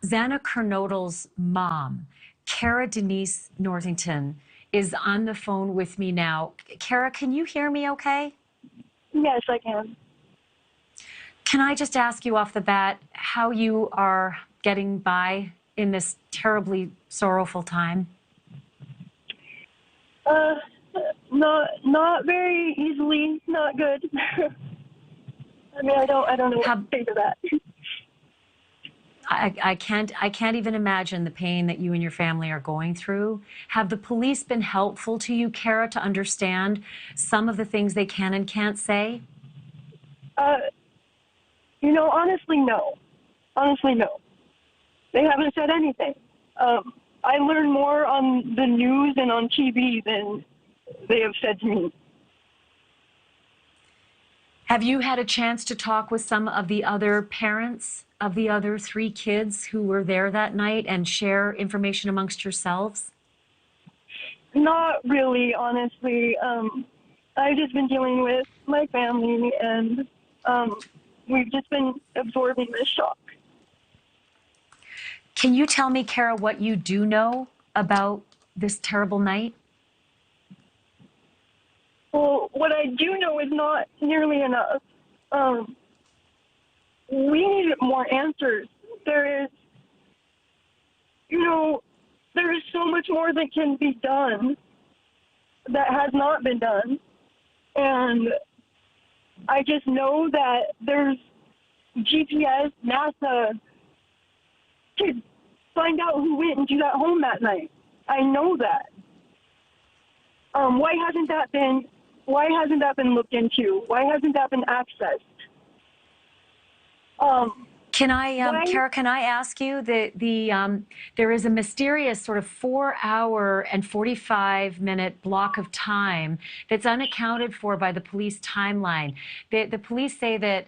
Xana Kernodle's mom, Cara Denise Northington, is on the phone with me now. Cara, can you hear me okay? Yes, I can. Can I just ask you off the bat how you are getting by in this terribly sorrowful time? Not very easily, not good. I mean, I don't know what to say to that. I can't even imagine the pain that you and your family are going through. Have the police been helpful to you, Cara, to understand some of the things they can and can't say? Honestly, no. Honestly, no. They haven't said anything. I learn more on the news and on TV than they have said to me. Have you had a chance to talk with some of the other parents of the other 3 kids who were there that night and share information amongst yourselves? Not really, honestly. I've just been dealing with my family, and we've just been absorbing this shock. Can you tell me, Cara, what you do know about this terrible night? Well, what I do know is not nearly enough. We need more answers. There is so much more that can be done that has not been done. And I just know that there's GPS, NASA, to find out who went into that home that night. I know that. Why hasn't that been looked into? Why hasn't that been accessed? Cara, can I ask you there is a mysterious sort of 4-hour and 45-minute block of time that's unaccounted for by the police timeline. The police say that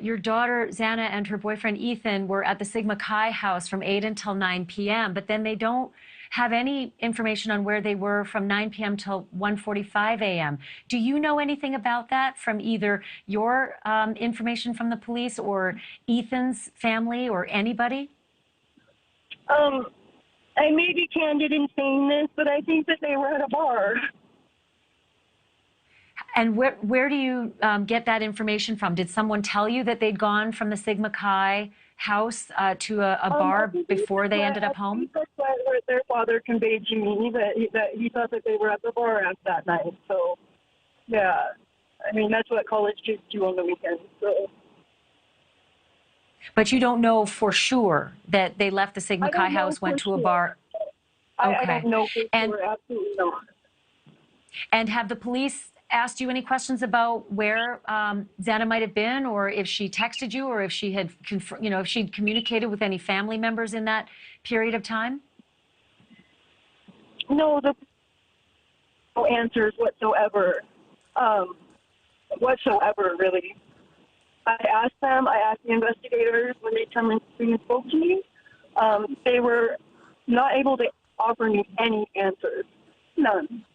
your daughter, Xana, and her boyfriend, Ethan, were at the Sigma Chi house from 8 until 9 p.m., but then they don't have any information on where they were from 9 p.m. till 1:45 a.m. Do you know anything about that from either your information from the police or Ethan's family or anybody? I may be candid in saying this, but I think that they were at a bar. And where do you get that information from? Did someone tell you that they'd gone from the Sigma Chi house to a bar before they ended up home? That's why their father conveyed to me that he thought that they were at the bar that night. So, yeah, I mean, that's what college kids do on the weekends. So. But you don't know for sure that they left the Sigma Chi house, went to a bar? Okay. I don't know for sure, absolutely not. And have the police asked you any questions about where Xana might have been, or if she texted you, or if she had, if she'd communicated with any family members in that period of time? No, no answers whatsoever. Really. I asked the investigators when they come and spoke to me. They were not able to offer me any answers. None.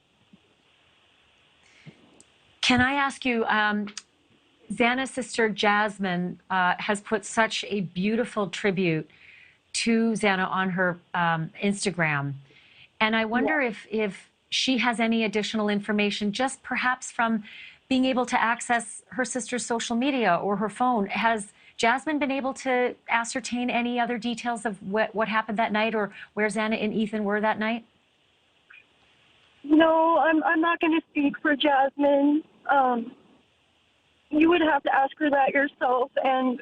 Can I ask you, Xana's sister Jasmine has put such a beautiful tribute to Xana on her Instagram. And I wonder if she has any additional information, just perhaps from being able to access her sister's social media or her phone. Has Jasmine been able to ascertain any other details of what happened that night, or where Xana and Ethan were that night? No, I'm not going to speak for Jasmine. You would have to ask her that yourself. And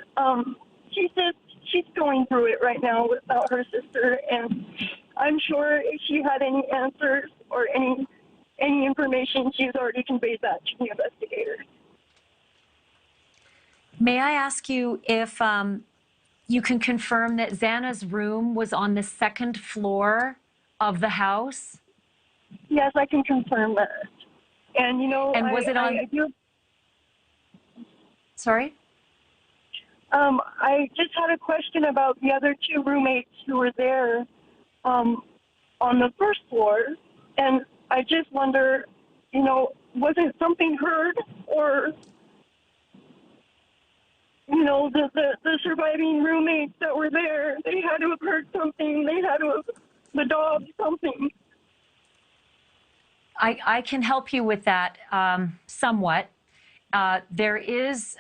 she says she's going through it right now without her sister. And I'm sure if she had any answers or any information, she's already conveyed that to the investigators. May I ask you if you can confirm that Xana's room was on the 2nd floor of the house? Yes, I can confirm that. And, and was it on? Sorry? I just had a question about the other 2 roommates who were there on the 1st floor. And I just wonder, wasn't something heard, or you know, the surviving roommates that were there, they had to have heard something. They had to have, the dog, something. I can help you with that somewhat. There is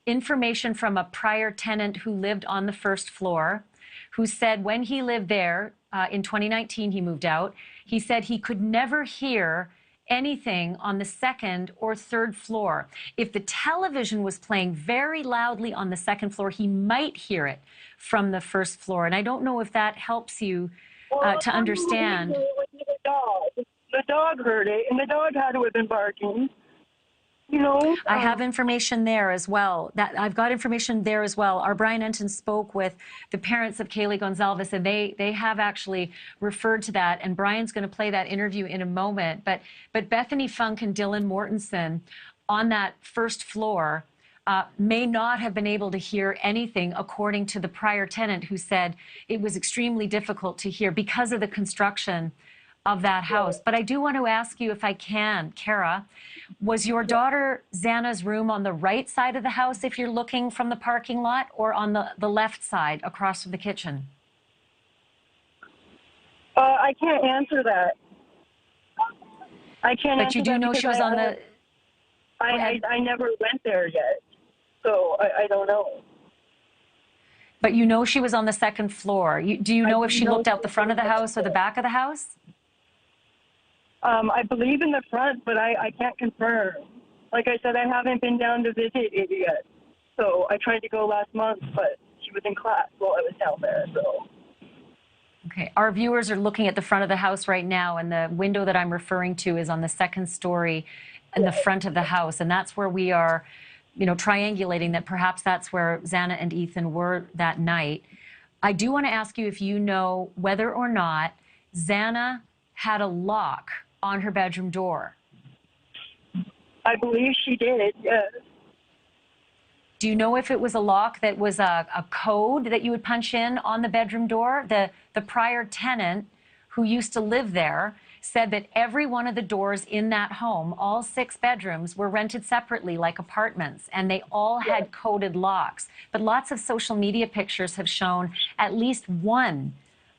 information from a prior tenant who lived on the first floor, who said when he lived there in 2019, he moved out. He said he could never hear anything on the second or third floor. If the television was playing very loudly on the second floor, he might hear it from the first floor. And I don't know if that helps you to understand. The dog heard it, and the dog had to have been barking. You know, I have information there as well. I've got information there as well. Our Brian Enton spoke with the parents of Kaylee Gonzalez, and they have actually referred to that. And Brian's going to play that interview in a moment. But Bethany Funk and Dylan Mortensen on that first floor may not have been able to hear anything, according to the prior tenant, who said it was extremely difficult to hear because of the construction of that house. But I do want to ask you, if I can, Cara, was your daughter Xana's room on the right side of the house if you're looking from the parking lot, or on the left side across from the kitchen? I can't answer that. I can't. But you do know she was on the... I never went there yet, so I don't know. But you know she was on the second floor. Do you know if she looked out the front of the house or the back of the house? I believe in the front, but I can't confirm. Like I said, I haven't been down to visit it yet. So I tried to go last month, but she was in class while I was down there. So. Okay, our viewers are looking at the front of the house right now, and the window that I'm referring to is on the second story in the front of the house. And that's where we are, you know, triangulating that perhaps that's where Xana and Ethan were that night. I do want to ask you if you know whether or not Xana had a lock on her bedroom door. I believe she did, yes. Do you know if it was a lock that was a code that you would punch in on the bedroom door? The prior tenant who used to live there said that every one of the doors in that home, all 6 bedrooms, were rented separately like apartments, and they all had coded locks. But lots of social media pictures have shown at least one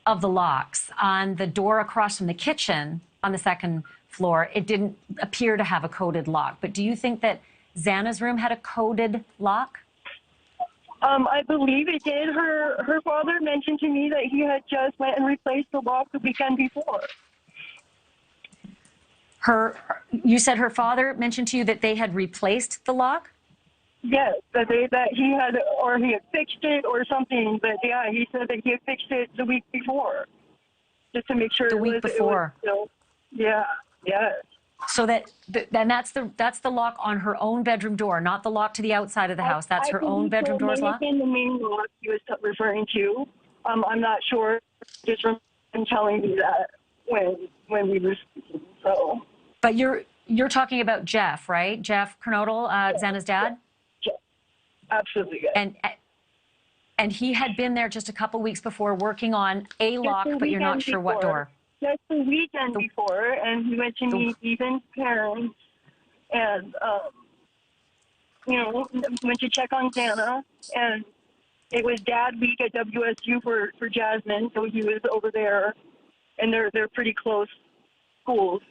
of the locks on the door across from the kitchen on the second floor. It didn't appear to have a coded lock. But do you think that Xana's room had a coded lock? I believe it did. Her father mentioned to me that he had just went and replaced the lock the weekend before. You said her father mentioned to you that they had replaced the lock? Yes, that he had, or he had fixed it or something. But yeah, he said that he had fixed it the week before, just to make sure. The week before. Yeah. So that's the lock on her own bedroom door, not the lock to the outside of the house. That's her own bedroom door's lock? The main lock he was referring to. I'm not sure. Just from telling me that when we were speaking. So. But you're talking about Jeff, right? Jeff Kernodle, Xana's dad? Jeff. Absolutely. Yes. And he had been there just a couple weeks before working on a lock, but you're not sure what door. Just the weekend before, and he went to meet Ethan's parents, and went to check on Xana, and it was Dad Week at WSU for Jasmine, so he was over there, and they're pretty close schools.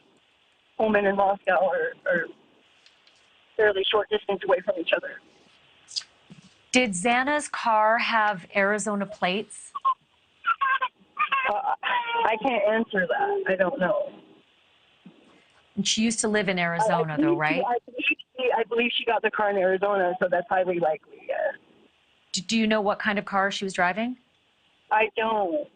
Pullman and Moscow are fairly short distance away from each other. Did Xana's car have Arizona plates? I can't answer that. I don't know. And she used to live in Arizona, though, right? I believe she got the car in Arizona, so that's highly likely, yes. Do you know what kind of car she was driving? I don't.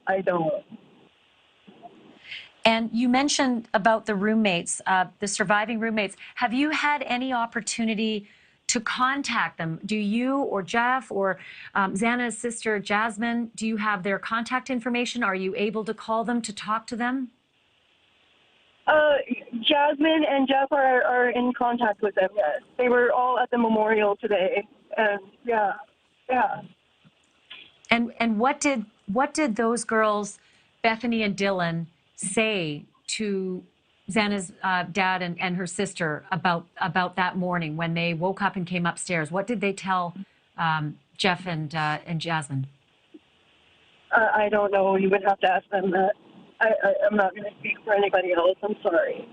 And you mentioned about the roommates, the surviving roommates. Have you had any opportunity to contact them? Do you or Jeff or Xana's sister, Jasmine, do you have their contact information? Are you able to call them to talk to them? Jasmine and Jeff are in contact with them, yes. They were all at the memorial today, and yeah. And what did those girls, Bethany and Dylan, say to Xana's dad and her sister about that morning when they woke up and came upstairs? What did they tell Jeff and Jasmine? I don't know. You would have to ask them that. I'm not going to speak for anybody else. I'm sorry.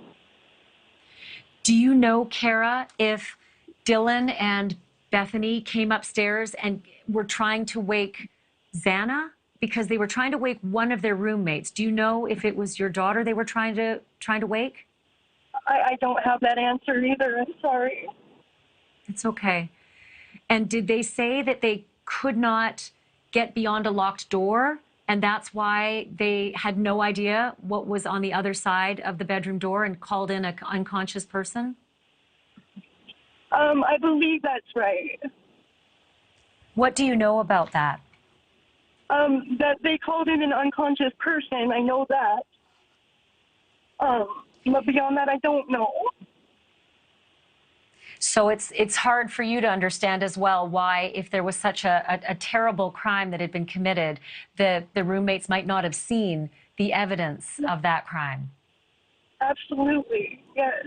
Do you know, Cara, if Dylan and Bethany came upstairs and were trying to wake Xana? Because they were trying to wake one of their roommates. Do you know if it was your daughter they were trying to wake? I don't have that answer either. I'm sorry. It's okay. And did they say that they could not get beyond a locked door, and that's why they had no idea what was on the other side of the bedroom door and called in an unconscious person? I believe that's right. What do you know about that? That they called in an unconscious person. I know that. But beyond that, I don't know. So it's hard for you to understand as well why, if there was such a terrible crime that had been committed, the roommates might not have seen the evidence of that crime. Absolutely, yes.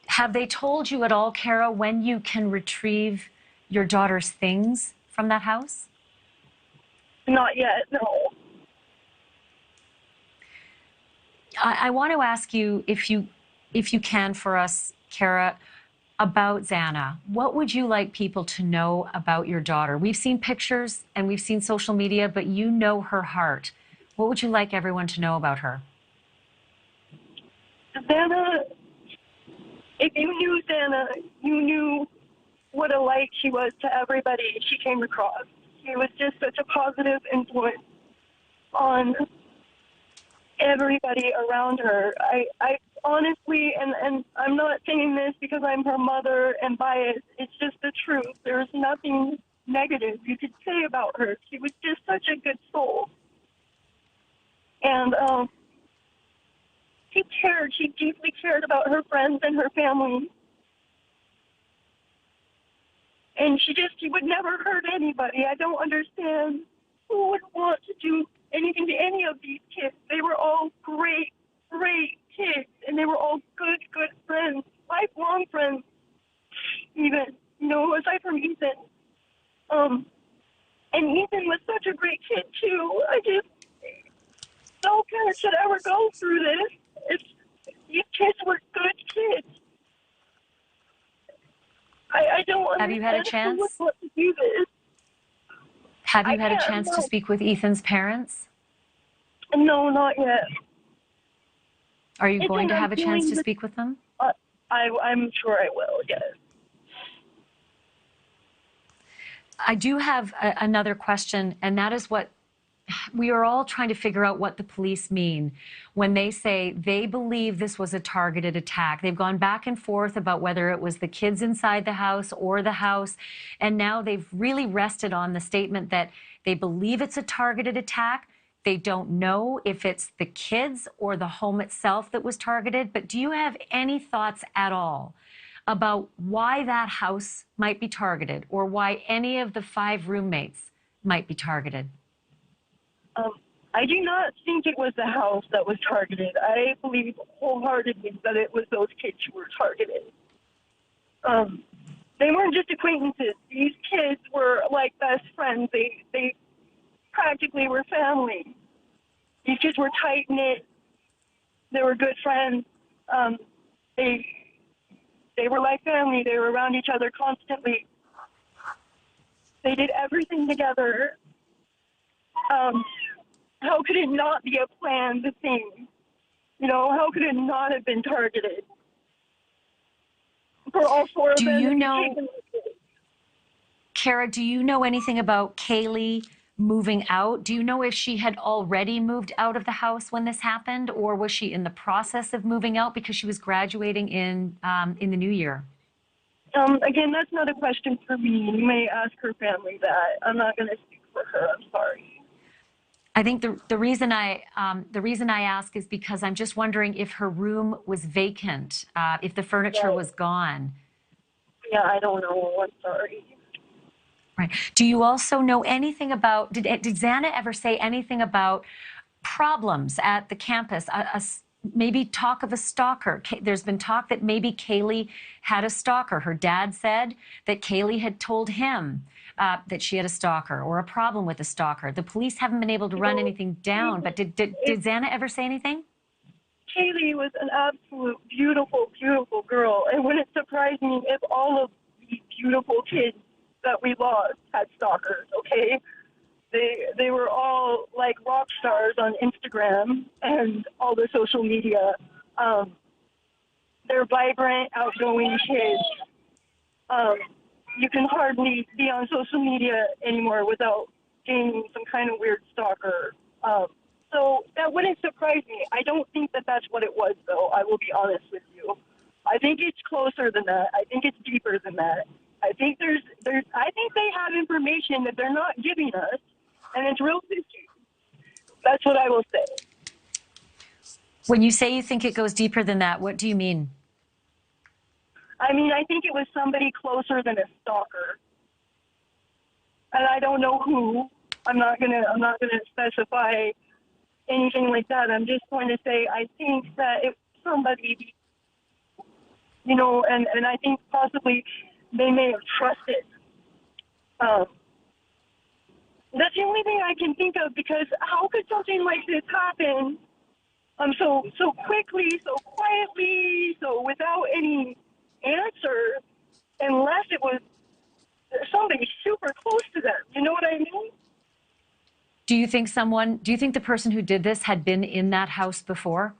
Have they told you at all, Cara, when you can retrieve your daughter's things from that house? Not yet, no. I want to ask you, if you can for us, Cara, about Xana. What would you like people to know about your daughter? We've seen pictures and we've seen social media, but you know her heart. What would you like everyone to know about her? Xana, if you knew Xana, you knew what a light she was to everybody she came across. She was just such a positive influence on everybody around her. I honestly, and I'm not saying this because I'm her mother and biased, it's just the truth. There's nothing negative you could say about her. She was just such a good soul. And she cared. She deeply cared about her friends and her family. And she would never hurt anybody. I don't understand who would want to do anything to any of these kids. They were all great, great kids, and they were all good, good friends, lifelong friends, even, aside from Ethan. And Ethan was such a great kid, too. No parent should ever go through this. These kids were good kids. I don't understand. Have you had a chance? Who would want to do this. Have you had a chance to speak with Ethan's parents? No, not yet. Are you going to have a chance to speak with them? I'm sure I will, yes. I do have another question, and that is what we are all trying to figure out, what the police mean when they say they believe this was a targeted attack. They've gone back and forth about whether it was the kids inside the house or the house, and now they've really rested on the statement that they believe it's a targeted attack. They don't know if it's the kids or the home itself that was targeted. But do you have any thoughts at all about why that house might be targeted, or why any of the 5 roommates might be targeted? I do not think it was the house that was targeted. I believe wholeheartedly that it was those kids who were targeted. They weren't just acquaintances. These kids were like best friends. They practically were family. These kids were tight-knit. They were good friends. They were like family. They were around each other constantly. They did everything together. How could it not be a planned thing? How could it not have been targeted? For all 4 of them. Do you know, Cara, do you know anything about Kaylee moving out? Do you know if she had already moved out of the house when this happened, or was she in the process of moving out because she was graduating in the new year? Again, that's not a question for me. You may ask her family that. I'm not going to speak for her. I'm sorry. I think the reason I ask is because I'm just wondering if her room was vacant, if the furniture was gone. Yeah, I don't know. I'm sorry. Right. Do you also know anything about, did Xana ever say anything about problems at the campus maybe talk of a stalker. There's been talk that maybe Kaylee had a stalker. Her dad said that Kaylee had told him that she had a stalker or a problem with a stalker. The police haven't been able to run anything down, but did Xana ever say anything? Kaylee was an absolute beautiful, beautiful girl. It wouldn't surprise me if all of these beautiful kids that we lost had stalkers, okay? They were all like rock stars on Instagram and all the social media. They're vibrant, outgoing kids. You can hardly be on social media anymore without gaining some kind of weird stalker. So that wouldn't surprise me. I don't think that that's what it was, though. I will be honest with you. I think it's closer than that. I think it's deeper than that. I think I think they have information that they're not giving us, and it's real fishy. That's what I will say. When you say you think it goes deeper than that, what do you mean? I mean, I think it was somebody closer than a stalker, and I don't know who. I'm not gonna specify anything like that. I'm just going to say I think that it was somebody, you know, and I think possibly they may have trusted. That's the only thing I can think of, because how could something like this happen so quickly, so quietly, so without any answer, unless it was somebody super close to them. You know what I mean? Do you think the person who did this had been in that house before?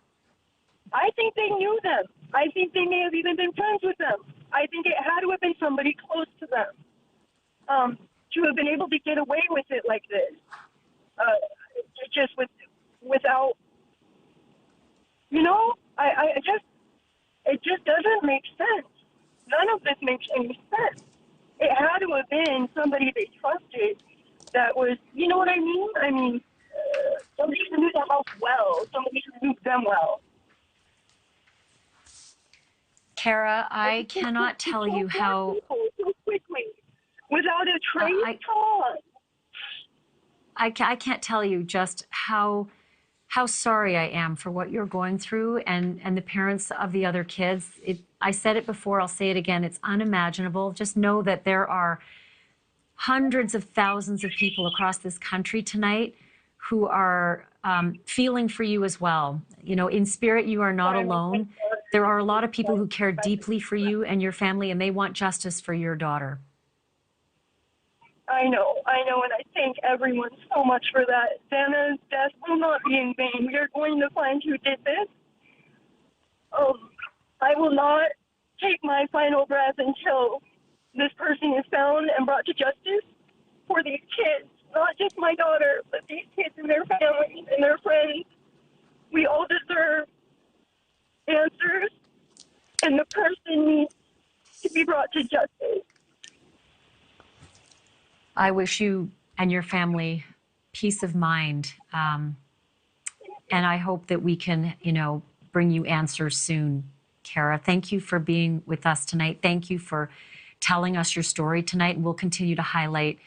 I think they knew them. I think they may have even been friends with them. I think it had to have been somebody close to them to have been able to get away with it like this, just without, you know, it just doesn't make sense. None of this makes any sense. It had to have been somebody they trusted that was, you know what I mean? I mean, somebody who knew the house well, somebody who knew them well. Cara, I cannot tell you how... So quickly, without a trace on. I can't tell you just how sorry I am for what you're going through, and the parents of the other kids. I said it before, I'll say it again, it's unimaginable. Just know that there are hundreds of thousands of people across this country tonight who are feeling for you as well. You know, in spirit, you are not alone. There are a lot of people who care deeply for you and your family, and they want justice for your daughter. I know, and I thank everyone so much for that. Xana's death will not be in vain. We are going to find who did this. I will not take my final breath until this person is found and brought to justice for these kids, not just my daughter, but these kids and their families and their friends. We all deserve answers, and the person needs to be brought to justice. I wish you and your family peace of mind, and I hope that we can, you know, bring you answers soon. Cara, thank you for being with us tonight. Thank you for telling us your story tonight, and we'll continue to highlight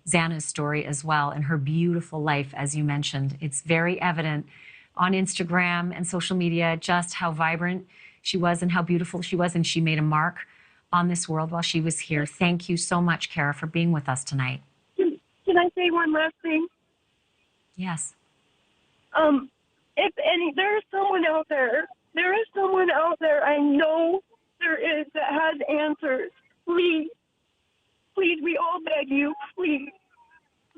Xana's story as well and her beautiful life, as you mentioned. It's very evident on Instagram and social media just how vibrant she was and how beautiful she was, and she made a mark on this world while she was here. Thank you so much, Cara, for being with us tonight. Can I say one last thing? Yes. There is someone out there, I know there is, that has answers. Please, we all beg you, please,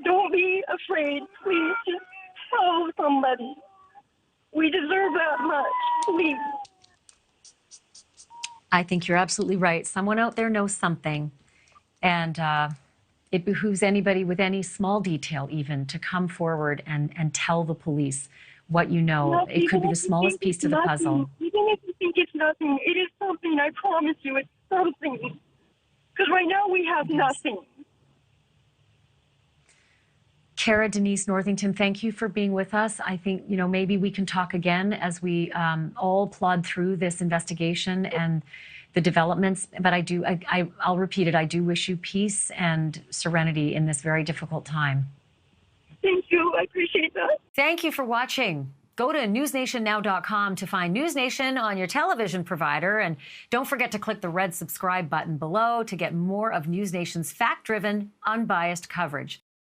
don't be afraid. Please, just tell somebody. We deserve that much, please. I think you're absolutely right. Someone out there knows something, and it behooves anybody with any small detail even to come forward and tell the police what you know. It could be the smallest piece to the puzzle. Even if you think it's nothing, it is something. I promise you, it's something. Because right now we have nothing. Cara Denise Northington, thank you for being with us. I think, you know, maybe we can talk again as we all plod through this investigation and the developments. But I'll repeat it. I do wish you peace and serenity in this very difficult time. Thank you. I appreciate that. Thank you for watching. Go to newsnationnow.com to find NewsNation on your television provider. And don't forget to click the red subscribe button below to get more of NewsNation's fact-driven, unbiased coverage.